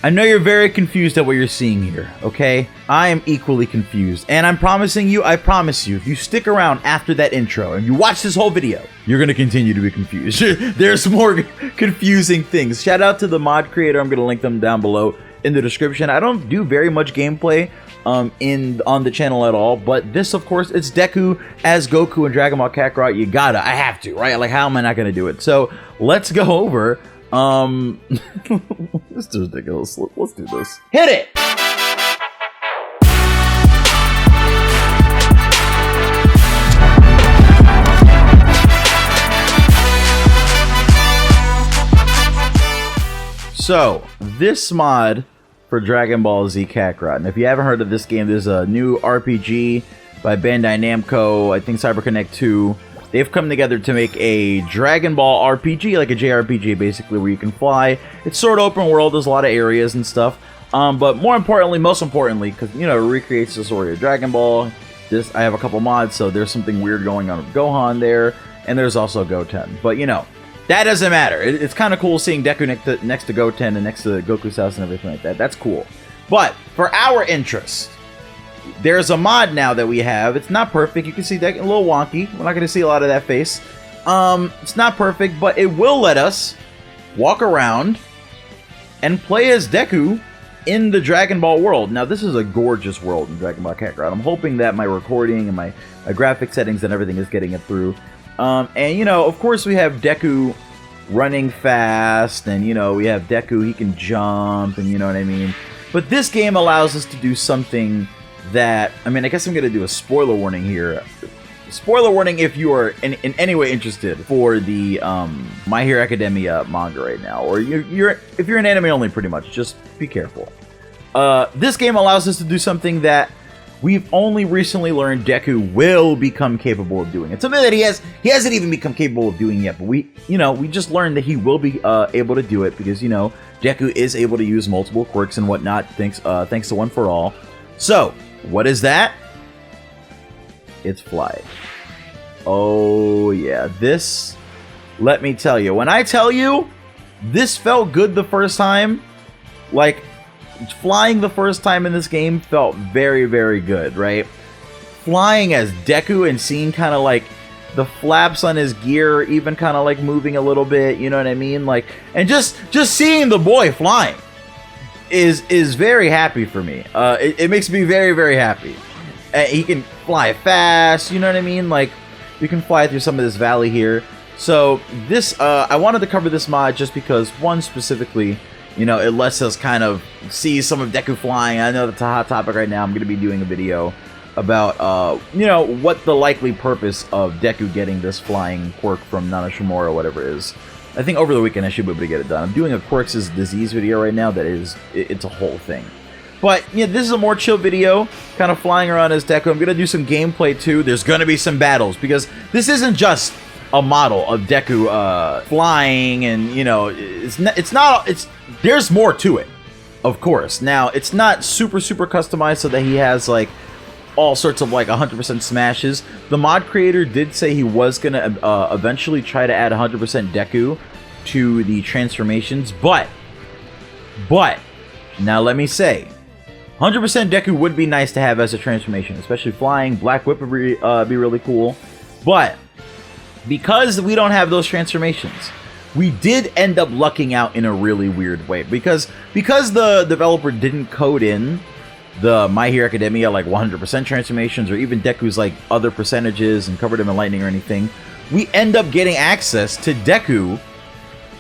I know you're very confused at what you're seeing here, okay? I am equally confused, and I'm promising you, I promise you, if you stick around after that intro and you watch this whole video, you're gonna continue to be confused. There's more confusing things. Shout out to the mod creator. I'm gonna link them down below in the description. I don't do very much gameplay on the channel at all, but this, of course, it's Deku as Goku in Dragon Ball Kakarot. I have to, right? Like, how am I not gonna do it? So let's go over. This is ridiculous. Let's do this. Hit it! So, this mod for Dragon Ball Z Kakarot, and if you haven't heard of this game, there's a new RPG by Bandai Namco, I think CyberConnect 2. They've come together to make a Dragon Ball RPG, like a JRPG, basically, where you can fly. It's sort of open world, there's a lot of areas and stuff. But most importantly, because, you know, it recreates the story of Dragon Ball. I have a couple mods, so there's something weird going on with Gohan there, and there's also Goten. But, you know, that doesn't matter. It's kind of cool seeing Deku next to Goten and next to Goku's house and everything like that. That's cool. But, for our interest, there's a mod now that we have. It's not perfect. You can see that a little wonky. We're not going to see a lot of that face. It's not perfect, but it will let us walk around and play as Deku in the Dragon Ball world. Now, this is a gorgeous world in Dragon Ball Kakarot. I'm hoping that my recording and my graphic settings and everything is getting it through. And, you know, of course, we have Deku running fast, and, you know, we have Deku, he can jump, and you know what I mean? But this game allows us to do something that, I mean, I guess I'm going to do a spoiler warning here. Spoiler warning if you are in any way interested for the My Hero Academia manga right now, or if you're an anime only, pretty much, just be careful. This game allows us to do something that we've only recently learned Deku will become capable of doing. It's something that he hasn't even become capable of doing yet, but we just learned that he will be able to do it because, you know, Deku is able to use multiple quirks and whatnot thanks to One For All. So, what is that? It's flying. Oh, yeah. This, let me tell you. When I tell you, this felt good the first time. Like, flying the first time in this game felt very, very good, right? Flying as Deku and seeing kind of like the flaps on his gear even kind of like moving a little bit, you know what I mean? Like, and just seeing the boy flying is very happy for me. It makes me very, very happy. He can fly fast, you know what I mean? Like, you can fly through some of this valley here. So this, I wanted to cover this mod just because, one, specifically, you know, it lets us kind of see some of Deku flying. I know that's a hot topic right now. I'm going to be doing a video about, you know, what the likely purpose of Deku getting this flying quirk from Nana Shimura or whatever it is. I think over the weekend I should be able to get it done. I'm doing a Quirk's disease video right now that is, it's a whole thing. But, yeah, this is a more chill video, kind of flying around as Deku. I'm going to do some gameplay, too. There's going to be some battles, because this isn't just a model of Deku flying, and, you know, there's more to it, of course. Now, it's not super customized so that he has, like, all sorts of, like, 100% smashes. The mod creator did say he was going to eventually try to add 100% Deku to the transformations, but, now let me say, 100% Deku would be nice to have as a transformation, especially flying. Black Whip would be really cool. But because we don't have those transformations, we did end up lucking out in a really weird way. Because the developer didn't code in the My Hero Academia like 100% transformations or even Deku's like other percentages and covered him in lightning or anything, we end up getting access to Deku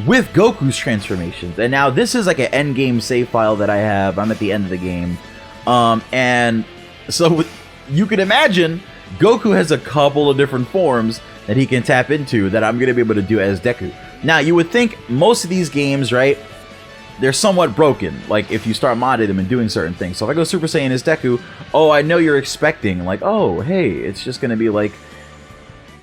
with Goku's transformations. And now this is like an endgame save file that I have. I'm at the end of the game. And so you can imagine Goku has a couple of different forms that he can tap into that I'm going to be able to do as Deku. Now, you would think most of these games, right, they're somewhat broken, like if you start modding them and doing certain things. So if I go Super Saiyan as Deku, oh, I know you're expecting, like, oh, hey, it's just going to be like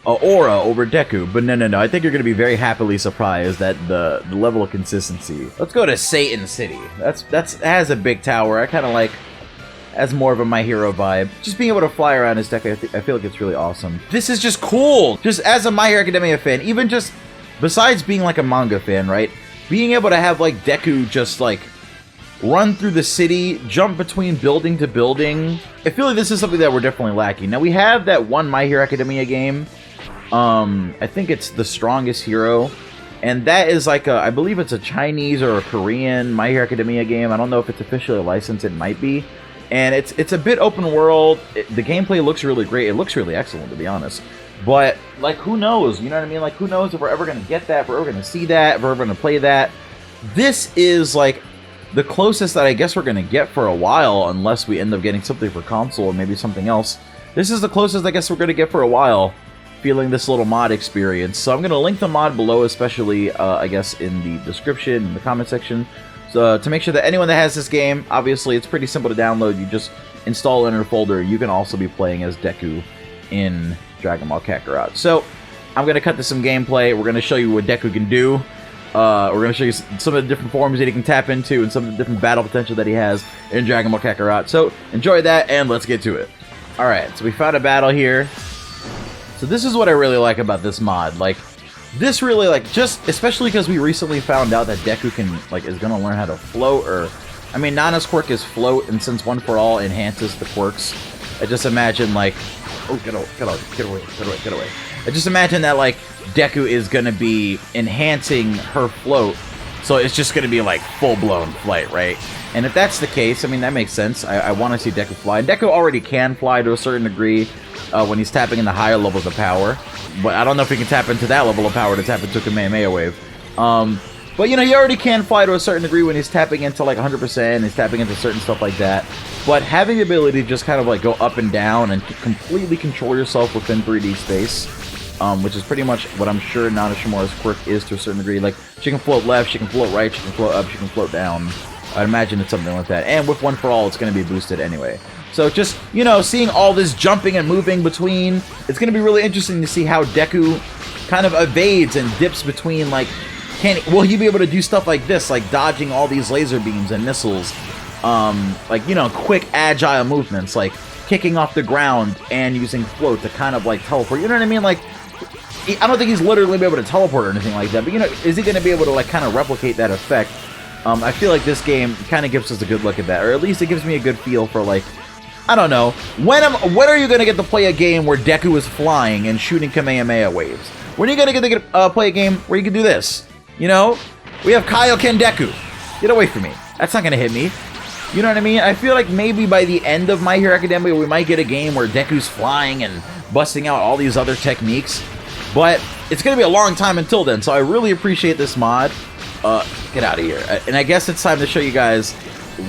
a aura over Deku, but no. I think you're going to be very happily surprised at the level of consistency. Let's go to Satan City. That has a big tower. I kind of like, as more of a My Hero vibe. Just being able to fly around as Deku, I feel like it's really awesome. This is just cool. Just as a My Hero Academia fan, even just besides being like a manga fan, right? Being able to have like Deku just like run through the city, jump between building to building. I feel like this is something that we're definitely lacking. Now, we have that one My Hero Academia game. I think it's The Strongest Hero. And that is like I believe it's a Chinese or a Korean My Hero Academia game. I don't know if it's officially licensed. It might be. And it's a bit open world. The gameplay looks really great. It looks really excellent, to be honest. But, like, who knows? You know what I mean? Like, who knows if we're ever going to get that, if we're ever going to see that, if we're ever going to play that. This is, like, the closest that I guess we're going to get for a while, unless we end up getting something for console or maybe something else. This is the closest I guess we're going to get for a while, feeling this little mod experience. So I'm going to link the mod below, especially, I guess, in the description, in the comment section. So, to make sure that anyone that has this game, obviously, it's pretty simple to download. You just install it in your folder. You can also be playing as Deku in Dragon Ball Kakarot. So, I'm going to cut to some gameplay. We're going to show you what Deku can do. We're going to show you some of the different forms that he can tap into and some of the different battle potential that he has in Dragon Ball Kakarot. So, enjoy that, and let's get to it. Alright, so we found a battle here. So this is what I really like about this mod. Like, this really, like, just, especially because we recently found out that Deku can, like, is going to learn how to float, or, I mean, Nana's quirk is float, and since One For All enhances the quirks, I just imagine, like, oh, get away. I just imagine that, like, Deku is going to be enhancing her float, so it's just going to be, like, full-blown flight, right? And if that's the case, I mean, that makes sense. I want to see Deku fly. And Deku already can fly to a certain degree when he's tapping in the higher levels of power. But I don't know if he can tap into that level of power to tap into a Kamehameha wave. But, you know, he already can fly to a certain degree when he's tapping into, like, 100%. He's tapping into certain stuff like that. But having the ability to just kind of, like, go up and down and completely control yourself within 3D space, which is pretty much what I'm sure Nana Shimura's quirk is to a certain degree. Like, she can float left, she can float right, she can float up, she can float down. I'd imagine it's something like that. And with One For All, it's going to be boosted anyway. So just, you know, seeing all this jumping and moving between, it's going to be really interesting to see how Deku kind of evades and dips between, like, will he be able to do stuff like this, like dodging all these laser beams and missiles, like, you know, quick, agile movements, like kicking off the ground and using float to kind of, like, teleport, you know what I mean? Like, I don't think he's literally be able to teleport or anything like that, but, you know, is he going to be able to, like, kind of replicate that effect? I feel like this game kind of gives us a good look at that, or at least it gives me a good feel for, like, I don't know, when are you going to get to play a game where Deku is flying and shooting Kamehameha waves? When are you going to get to play a game where you can do this? You know? We have Kaioken Deku. Get away from me. That's not going to hit me. You know what I mean? I feel like maybe by the end of My Hero Academia, we might get a game where Deku's flying and busting out all these other techniques. But it's going to be a long time until then, so I really appreciate this mod. Get out of here. And I guess it's time to show you guys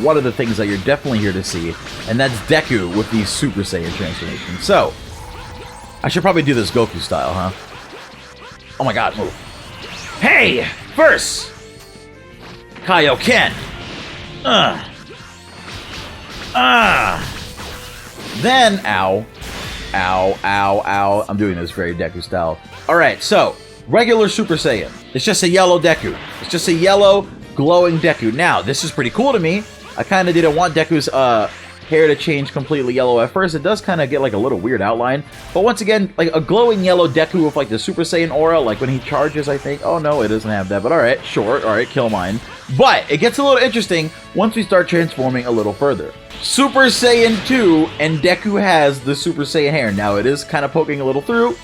one of the things that you're definitely here to see, and that's Deku with these Super Saiyan transformations. So, I should probably do this Goku style, huh? Oh my god, move. Hey! First! Kaioken! Then, ow. Ow, ow, ow. I'm doing this very Deku style. Alright, so, regular Super Saiyan. It's just a yellow Deku. It's just a yellow, glowing Deku. Now, this is pretty cool to me. I kind of didn't want Deku's hair to change completely yellow at first. It does kind of get, like, a little weird outline. But once again, like, a glowing yellow Deku with, like, the Super Saiyan aura, like, when he charges, I think. Oh, no, it doesn't have that. But alright, sure. Alright, kill mine. But it gets a little interesting once we start transforming a little further. Super Saiyan 2, and Deku has the Super Saiyan hair. Now, it is kind of poking a little through.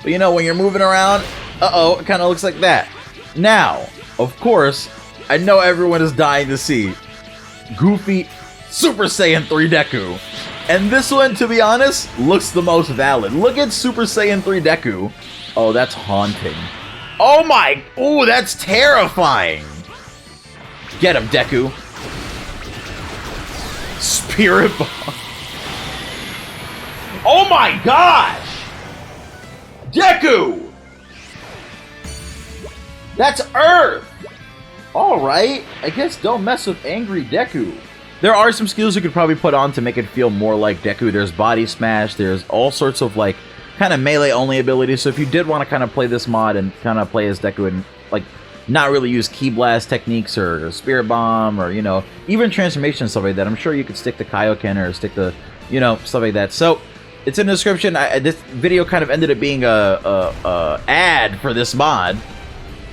But, you know, when you're moving around, uh-oh, it kind of looks like that. Now, of course, I know everyone is dying to see Goofy Super Saiyan 3 Deku. And this one, to be honest, looks the most valid. Look at Super Saiyan 3 Deku. Oh, that's haunting. Oh my... Ooh, that's terrifying. Get him, Deku. Spirit Bomb. Oh my gosh! Deku! That's Earth! Alright, I guess don't mess with angry Deku. There are some skills you could probably put on to make it feel more like Deku. There's Body Smash, there's all sorts of, like, kind of melee-only abilities. So if you did want to kind of play this mod and kind of play as Deku and, like, not really use Ki Blast techniques or Spirit Bomb or, you know, even transformation and stuff like that, I'm sure you could stick to Kaioken or stick to, you know, stuff like that. So, it's in the description. This video kind of ended up being a ad for this mod,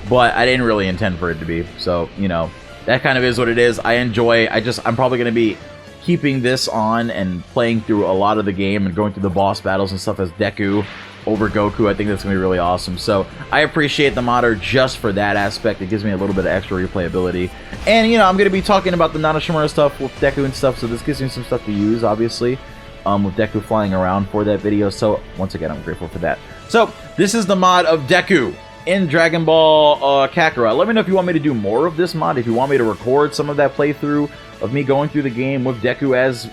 but I didn't really intend for it to be. So, you know, that kind of is what it is. I enjoy. I'm probably going to be keeping this on and playing through a lot of the game and going through the boss battles and stuff as Deku over Goku. I think that's going to be really awesome. So I appreciate the modder just for that aspect. It gives me a little bit of extra replayability. And, you know, I'm going to be talking about the Nanashimura stuff with Deku and stuff, so this gives me some stuff to use, obviously, with Deku flying around for that video. So, once again, I'm grateful for that. So, this is the mod of Deku in Dragon Ball Kakarot. Let me know if you want me to do more of this mod, if you want me to record some of that playthrough of me going through the game with Deku as,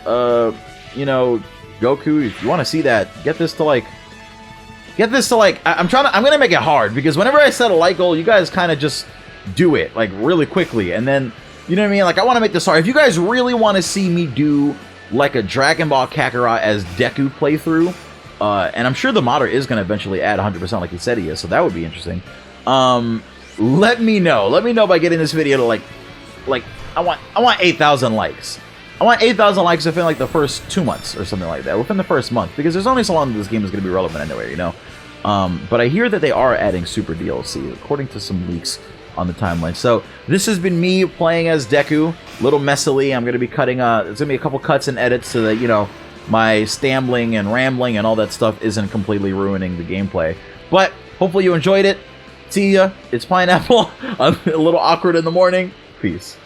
you know, Goku. If you want to see that, get this to like, I'm gonna make it hard, because whenever I set a like goal, you guys kind of just do it, like, really quickly, and then, you know what I mean, like, I want to make this hard. If you guys really want to see me do, like, a Dragon Ball Kakarot as Deku playthrough, and I'm sure the modder is going to eventually add 100% like he said he is, so that would be interesting. Let me know. Let me know by getting this video to, like, I want 8,000 likes. I want 8,000 likes within, like, the first 2 months or something like that, within the first month, because there's only so long that this game is going to be relevant anyway, you know? But I hear that they are adding Super DLC, according to some leaks on the timeline. So, this has been me playing as Deku, a little messily. I'm going to be cutting, there's going to be a couple cuts and edits so that, you know, my stambling and rambling and all that stuff isn't completely ruining the gameplay. But, hopefully you enjoyed it. See ya. It's Pineapple. I'm a little awkward in the morning. Peace.